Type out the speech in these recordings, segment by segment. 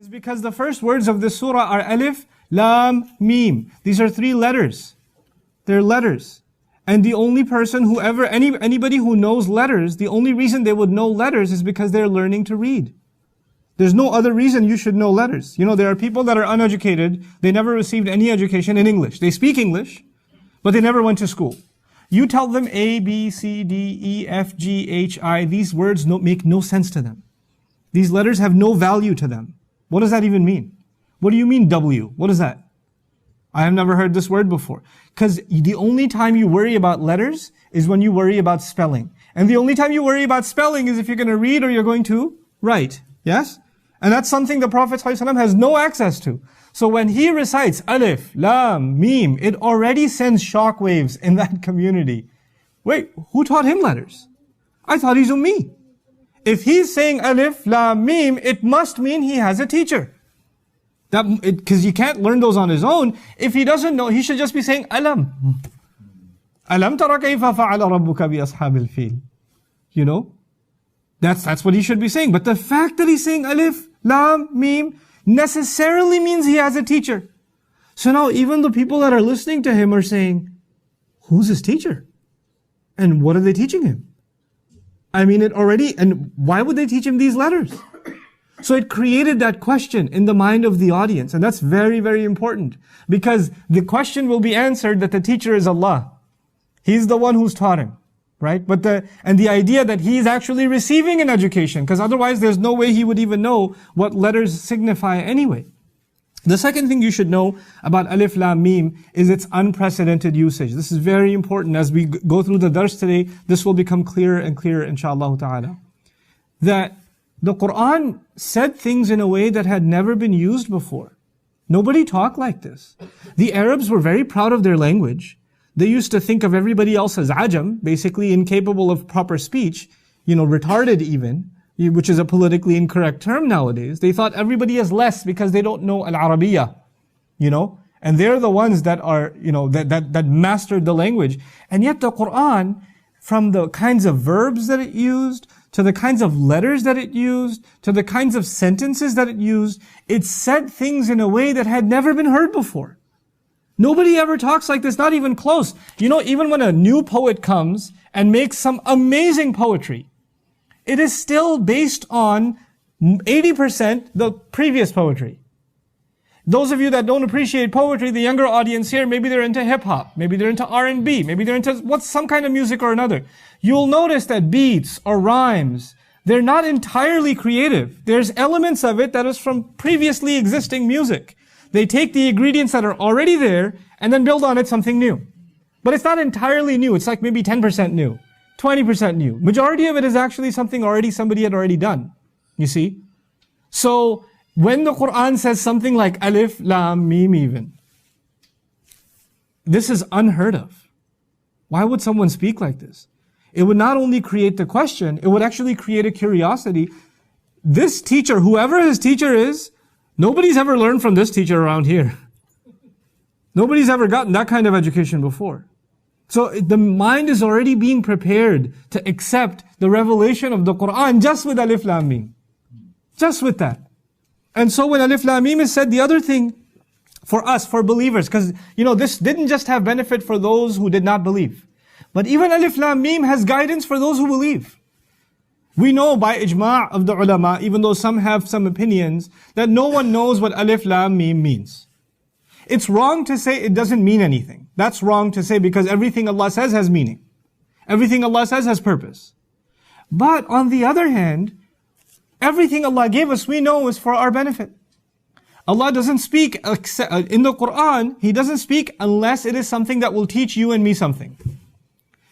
because the first words of this surah are Alif, Laam, Miim. These are 3 letters. They're letters. And the only person who anybody who knows letters, the only reason they would know letters is because they're learning to read. There's no other reason you should know letters. You know, there are people that are uneducated. They never received any education in English. They speak English, but they never went to school. You tell them A, B, C, D, E, F, G, H, I. These words make no sense to them. These letters have no value to them. What does that even mean? What do you mean W? What is that? I have never heard this word before. Because the only time you worry about letters is when you worry about spelling. And the only time you worry about spelling is if you're going to read or you're going to write. Yes? And that's something the Prophet ﷺ has no access to. So when he recites Alif, Lam, Miim, it already sends shockwaves in that community. Wait, who taught him letters? I thought he's Ummi. If he's saying Alif, Lam, Miim, it must mean he has a teacher. Because he can't learn those on his own. If he doesn't know, he should just be saying Alam. Alam tara kayfa fa'ala rabbuka bi ashabil fil. You know? That's what he should be saying. But the fact that he's saying Alif, Lam, Miim necessarily means he has a teacher. So now even the people that are listening to him are saying, who's his teacher? And what are they teaching him? I mean, and why would they teach him these letters? So it created that question in the mind of the audience. And that's very, very important. Because the question will be answered that the teacher is Allah. He's the one who's taught him. Right? And the idea that he is actually receiving an education, because otherwise there's no way he would even know what letters signify anyway. The second thing you should know about Alif, Lam, Miim is its unprecedented usage. This is very important. As we go through the dars today, this will become clearer and clearer, inshallah ta'ala. That the Quran said things in a way that had never been used before. Nobody talked like this. The Arabs were very proud of their language. They used to think of everybody else as ajam, basically incapable of proper speech, retarded even, which is a politically incorrect term nowadays. They thought everybody is less because they don't know al-Arabiya, and they're the ones that are, that mastered the language. And yet the Quran, from the kinds of verbs that it used, to the kinds of letters that it used, to the kinds of sentences that it used, it said things in a way that had never been heard before. Nobody ever talks like this, not even close. Even when a new poet comes and makes some amazing poetry, it is still based on 80% the previous poetry. Those of you that don't appreciate poetry, the younger audience here, maybe they're into hip-hop, maybe they're into R&B, maybe they're into some kind of music or another. You'll notice that beats or rhymes, they're not entirely creative. There's elements of it that is from previously existing music. They take the ingredients that are already there and then build on it something new. But it's not entirely new. It's like maybe 10% new, 20% new. Majority of it is actually something somebody had already done. You see? So when the Quran says something like Alif, Lam, Miim even, this is unheard of. Why would someone speak like this? It would not only create the question, it would actually create a curiosity. This teacher, whoever his teacher is, nobody's ever learned from this teacher around here. Nobody's ever gotten that kind of education before. So the mind is already being prepared to accept the revelation of the Quran just with Alif Lam Mim. Just with that. And so when Alif Lam Mim is said, the other thing for us, for believers, because this didn't just have benefit for those who did not believe. But even Alif Lam Mim has guidance for those who believe. We know by ijma' of the ulama, even though some have some opinions, that no one knows what Alif Lam Mim means. It's wrong to say it doesn't mean anything. That's wrong to say because everything Allah says has meaning. Everything Allah says has purpose. But on the other hand, everything Allah gave us, we know is for our benefit. Allah doesn't speak in the Quran, He doesn't speak unless it is something that will teach you and me something.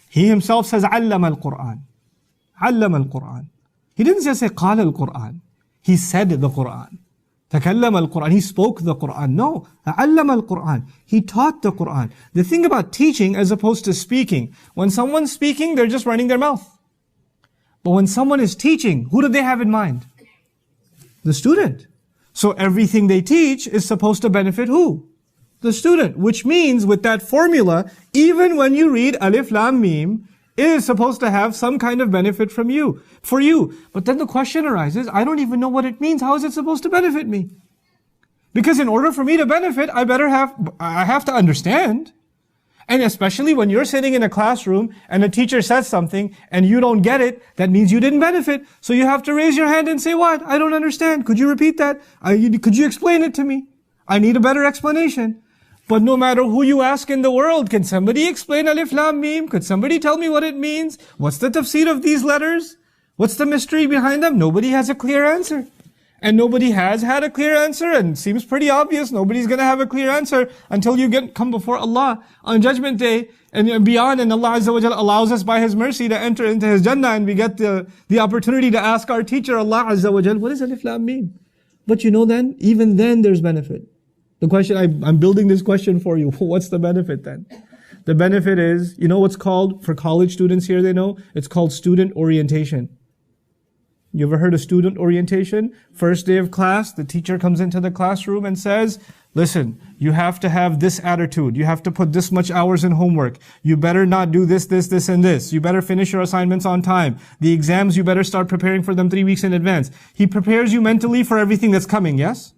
He Himself says, عَلَّمَ الْقُرْآنِ عَلَّمَ الْقُرْآنِ. He didn't just say قَالَ الْقُرْآنِ. He said the Quran. تَكَلَّمَ الْقُرْآنِ. He spoke the Quran. No. عَلَّمَ الْقُرْآنِ. He taught the Quran. The thing about teaching as opposed to speaking, when someone's speaking, they're just running their mouth. But when someone is teaching, who do they have in mind? The student. So everything they teach is supposed to benefit who? The student. Which means with that formula, even when you read Alif Lam Mim, it is supposed to have some kind of benefit for you. But then the question arises, I don't even know what it means. How is it supposed to benefit me? Because in order for me to benefit, I have to understand. And especially when you're sitting in a classroom and a teacher says something and you don't get it, that means you didn't benefit. So you have to raise your hand and say, what? I don't understand. Could you repeat that? Could you explain it to me? I need a better explanation. But no matter who you ask in the world, can somebody explain Alif, Lam, Mim? Could somebody tell me what it means? What's the tafsir of these letters? What's the mystery behind them? Nobody has a clear answer. And nobody has had a clear answer, and it seems pretty obvious. Nobody's going to have a clear answer until you come before Allah on Judgment Day and beyond. And Allah Azza wa Jalla allows us by His mercy to enter into His Jannah, and we get the opportunity to ask our teacher, Allah Azza wa Jalla, what is Alif Lam Mim? But even then there's benefit. The question, I'm building this question for you. What's the benefit then? The benefit is, you know what's called, for college students here, they know, it's called student orientation. You ever heard of student orientation? First day of class, the teacher comes into the classroom and says, listen, you have to have this attitude. You have to put this much hours in homework. You better not do this, and this. You better finish your assignments on time. The exams, you better start preparing for them 3 weeks in advance. He prepares you mentally for everything that's coming, yes?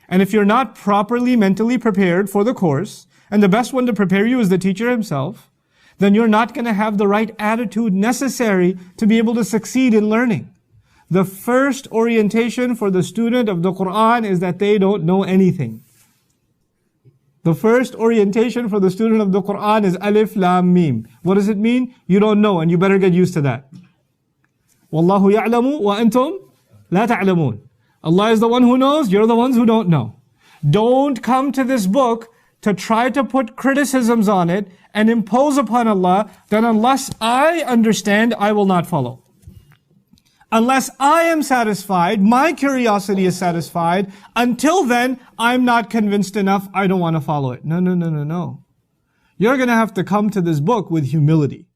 And if you're not properly mentally prepared for the course, and the best one to prepare you is the teacher himself, then you're not going to have the right attitude necessary to be able to succeed in learning. The first orientation for the student of the Quran is that they don't know anything. The first orientation for the student of the Quran is Alif, Lam, Mim. What does it mean? You don't know, and you better get used to that. Wallahu ya'lamu wa antum la ta'lamun. Allah is the one who knows, you're the ones who don't know. Don't come to this book to try to put criticisms on it and impose upon Allah that unless I understand, I will not follow. Unless I am satisfied, my curiosity is satisfied, until then, I'm not convinced enough, I don't want to follow it. No. You're going to have to come to this book with humility.